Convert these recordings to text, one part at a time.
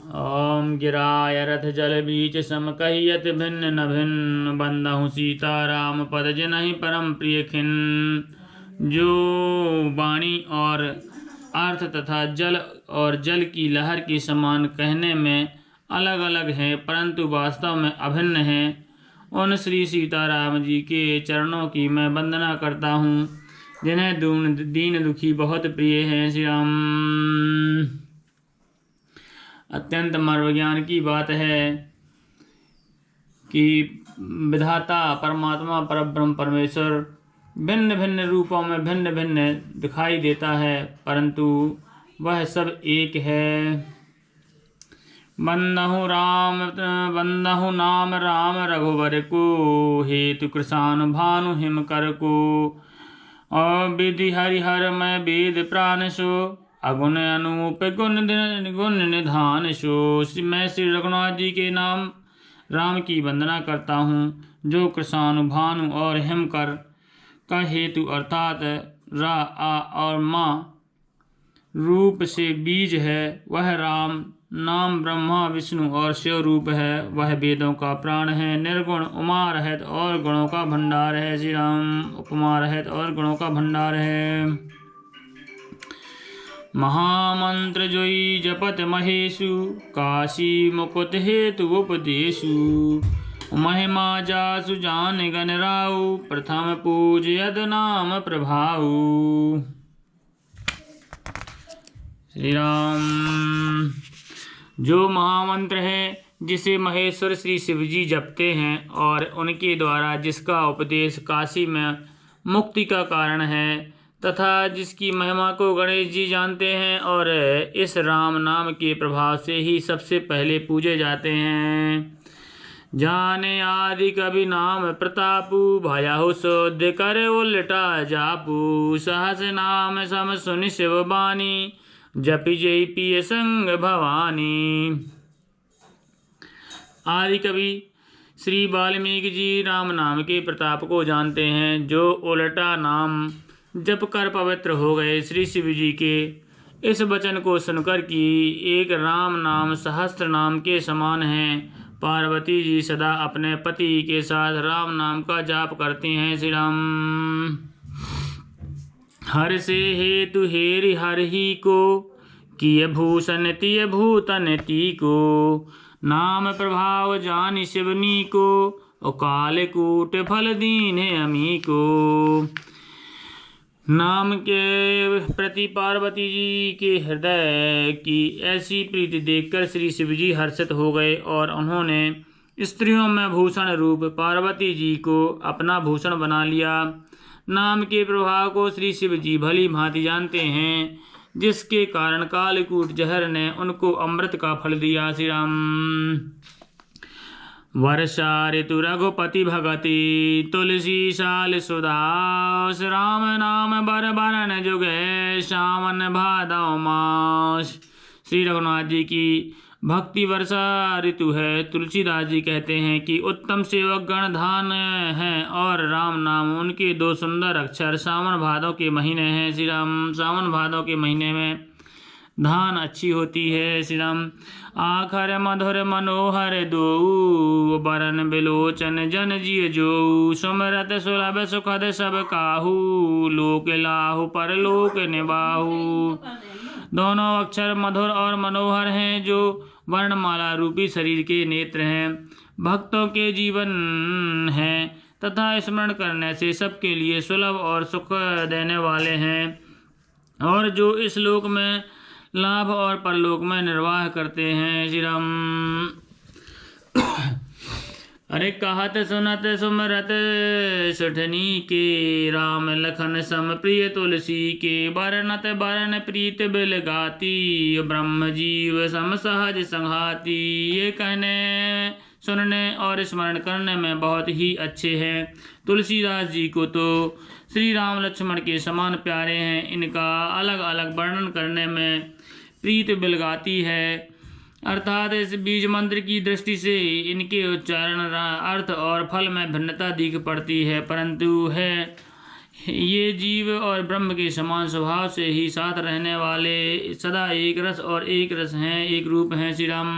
ओम गिराय रथ जल बीच सम कहियत भिन्न न भिन्न बंदहु सीताराम पद जिनहि परम प्रिय खिन। जो वाणी और अर्थ तथा जल और जल की लहर के समान कहने में अलग अलग हैं परंतु वास्तव में अभिन्न हैं, उन श्री सीताराम जी के चरणों की मैं वंदना करता हूँ जिन्हें दीन दुखी बहुत प्रिय हैं। श्री राम। अत्यंत मर्मज्ञान की बात है कि विधाता परमात्मा परब्रह्म परमेश्वर भिन्न भिन्न रूपों में भिन्न भिन्न दिखाई देता है परंतु वह सब एक है। बंदहु नाम राम रघुवर को हेतु कृषानु भानु हिम कर को। और विधि हरिहर मैं वेद प्राण सो अगुण अनूप गुण निधान सो। मैं श्री रघुनाथ जी के नाम राम की वंदना करता हूँ जो कृषानु भानु और हिमकर का हेतु अर्थात रा आ और माँ रूप से बीज है। वह राम नाम ब्रह्मा विष्णु और शिव रूप है। वह वेदों का प्राण है, निर्गुण उमा रहित और गुणों का भंडार है। श्री राम। उपमा रहित और गुणों का भंडार है। महामंत्र जोई जपत महेशु काशी मुकुट हेतु उपदेशु। महिमा जासु जान गण राउ प्रथम पूज यद नाम प्रभाऊ। श्री राम। जो महामंत्र है जिसे महेश्वर श्री शिव जी जपते हैं और उनके द्वारा जिसका उपदेश काशी में मुक्ति का कारण है तथा जिसकी महिमा को गणेश जी जानते हैं और इस राम नाम के प्रभाव से ही सबसे पहले पूजे जाते हैं। जाने आदि कवि नाम प्रतापु भयाहु शोध कर उल्टा जापू। सहस नाम सम सुनि शिव बानी जपि जय पिय संग भवानी। आदि कवि श्री वाल्मीकि जी राम नाम के प्रताप को जानते हैं जो उल्टा नाम जप कर पवित्र हो गए। श्री शिव जी के इस वचन को सुनकर कि एक राम नाम सहस्त्र नाम के समान है। पार्वती जी सदा अपने पति के साथ राम नाम का जाप करती हैं। श्री राम। हर से हेतु हेरि हर ही को किय भूषण तिय भूतन ती को। नाम प्रभाव जानि शिवनी को काल कूट फल दीन अमी को। नाम के प्रति पार्वती जी के हृदय की ऐसी प्रीति देखकर श्री शिव जी हर्षित हो गए और उन्होंने स्त्रियों में भूषण रूप पार्वती जी को अपना भूषण बना लिया। नाम के प्रभाव को श्री शिव जी भली भांति जानते हैं जिसके कारण कालकूट जहर ने उनको अमृत का फल दिया। श्री राम। वर्षा ऋतु रघुपति भगति तुलसी साल सुदास। राम नाम बर बरन जुगे सावन भादव मास। श्री रघुनाथ जी की भक्ति वर्षा ऋतु है। तुलसीदास जी कहते हैं कि उत्तम सेवक गण धान हैं और राम नाम उनके दो सुंदर अक्षर सावन भादव के महीने हैं। श्री राम। सावन भादव के महीने में धान अच्छी होती है। श्री राम। आखर मधुर मनोहर दो बरन बिलोचन जन जिय जो। सुमरत सुलभ सुखद सब काहू लोक लाहु परलोक निबाहु। दोनों अक्षर मधुर और मनोहर हैं जो वर्णमाला रूपी शरीर के नेत्र हैं, भक्तों के जीवन हैं तथा स्मरण करने से सबके लिए सुलभ और सुख देने वाले हैं और जो इस लोक में लाभ और परलोक में निर्वाह करते हैं। श्री राम। अरे कहत सुनत सुमरत सुठनी के राम लखन सम प्रिय तुलसी के। बरनत बरन प्रीत बिल गाती ब्रह्म जीव सम सहज संघाती। ये कहने सुनने और स्मरण करने में बहुत ही अच्छे हैं। तुलसीदास जी को तो श्री राम लक्ष्मण के समान प्यारे हैं। इनका अलग अलग वर्णन करने में प्रीत बिलगाती है अर्थात इस बीज मंत्र की दृष्टि से इनके उच्चारण अर्थ और फल में भिन्नता दिख पड़ती है परंतु है ये जीव और ब्रह्म के समान स्वभाव से ही साथ रहने वाले सदा एक रस और एक रस हैं, एक रूप हैं। श्री राम।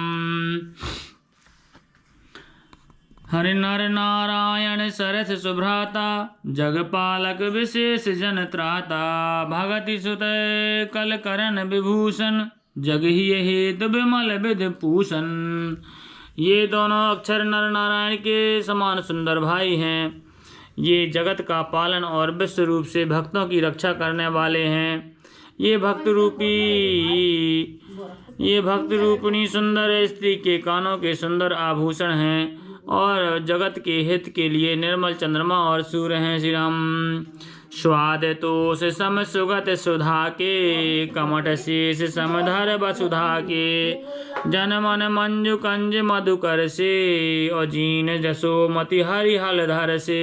हरि नर नारायण सरस सुभ्राता, जगपालक विशेष जन त्राता, भगति सुत कल करण विभूषण, जग ही हेतु विमल विधि पूषण। ये दोनों अक्षर नर नारायण के समान सुंदर भाई हैं। ये जगत का पालन और विश्व रूप से भक्तों की रक्षा करने वाले हैं। ये भक्त रूपिणी सुंदर स्त्री के कानों के सुंदर आभूषण हैं और जगत के हित के लिए निर्मल चंद्रमा और सूर्य हैं। श्री राम। स्वाद तोष सम सुगत सुधा के, कमठ शेष समधर वसुधा के, जन मन मंजु कंज मधुकर से, और जीन जसोमति हरि हलधर से।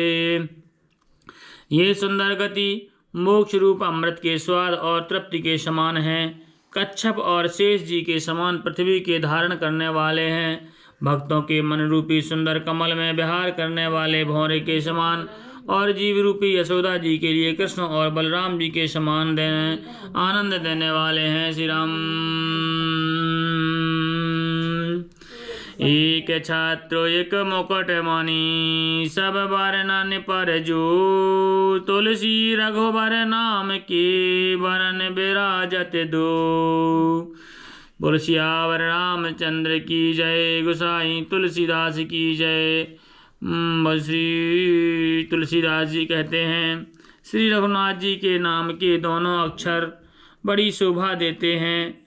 ये सुंदर गति मोक्ष रूप अमृत के स्वाद और तृप्ति के समान हैं। कच्छप और शेष जी के समान पृथ्वी के धारण करने वाले हैं। भक्तों के मन रूपी सुंदर कमल में विहार करने वाले भौरे के समान, और जीव रूपी यशोदा जी के लिए कृष्ण और बलराम जी के समान आनंद देने वाले हैं। श्री राम। एक छात्र एक मुकुट मणि, सब वरन पर जो, तुलसी रघुबर नाम के वरन विराजत दो। बोल सियावर रामचंद्र की जय, गोसाई तुलसीदास की जय। श्री तुलसीदास जी कहते हैं, श्री रघुनाथ जी के नाम के दोनों अक्षर बड़ी शोभा देते हैं,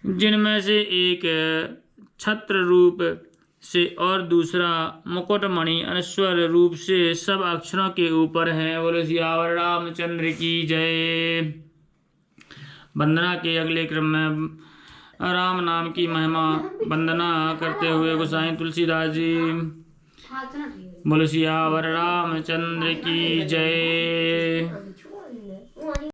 जिनमें से एक छत्र रूप से और दूसरा मुकुटमणि अनश्वर रूप से सब अक्षरों के ऊपर है। बोलो सियावर रामचंद्र की जय। वंदना के अगले क्रम में राम नाम की महिमा वंदना करते हुए गोसाई तुलसीदास जी। बोलो सियावर रामचंद्र की जय।